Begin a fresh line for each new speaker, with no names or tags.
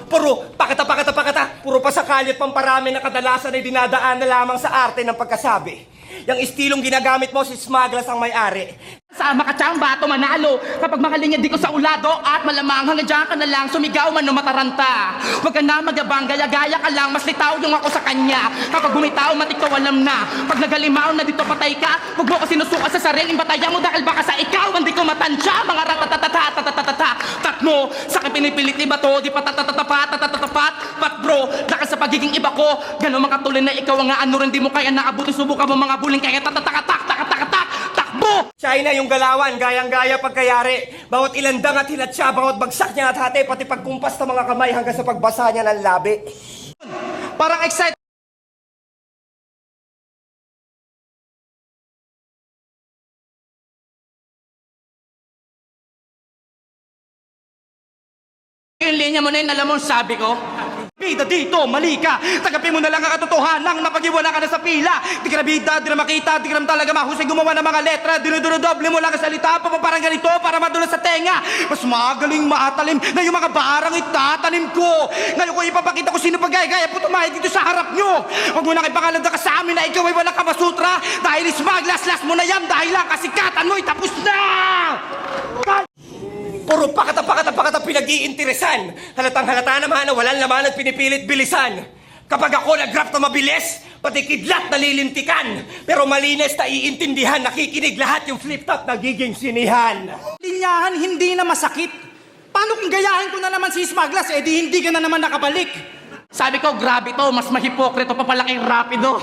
Puro pakata. Puro pasakali at pamparami na kadalasan ay dinadaan na lamang sa arte ng pagkasabi. Yung estilong ginagamit mo, si Smaglas ang may-ari.
Sama ka tiyang bato manalo kapag makalinya di ko sa ulado at malamang hanggang dyan ka na lang sumigaw man no mataranta. Huwag ka na magyabang, gaya-gaya ka lang, mas litaw yung ako sa kanya. Kapag bumitaw, matik ko alam na. Pag nagalimaw na dito patay ka, huwag mo ko sinusuka sa sariling batayan mo dahil baka sa ikaw hindi ko matansya. Mga tat mo, sa akin pinipilit iba to, di pa pat bro, daka sa pagiging iba ko. Gano'n makatuloy na ikaw ang ano rin di mo kaya naabuti, subukan mo mga buling kaya takbo!
China yung galawan, gayang-gaya pagkayari. Bawat ilandang at hinatsa, bawat bagsak niya at hati, pati pagkumpas ng mga kamay hanggang sa pagbasa niya ng labi.
Parang excited yung linya mo na yun, alam mo sabi ko? Bida dito, mali ka. Tagapin mo na lang ang katotohanan na pag-iwala ka na sa pila. Di ka na bida, di na makita, di ka na talaga mahusay gumawa ng mga letra. Dinudoble mo lang ang salita, parang ganito para madulas sa tenga. Mas magaling maatalim na yung mga barang itatanim ko. Ngayon ko ipapakita ko sino pagaya-gaya po tumayad dito sa harap nyo. Huwag mo nang ipangalanda ka sa amin na ikaw ay walang kamasutra. Dahil Smaglas mo na yan, dahil lang kasikatan mo, tapos na!
Puro pakata pinag-iinteresan. Halatang-halata naman na walang laman at pinipilit bilisan. Kapag ako nag-rap na mabilis, pati kidlat nalilintikan. Pero malinis na iintindihan, nakikinig lahat yung flip-top nagiging sinihan.
Linyahan hindi na masakit. Paano kung gayahin ko na naman si Smaglas, eh di hindi ka na naman nakabalik?
Sabi ko, grabe to, mas mahipokrito pa pala kay Rapido.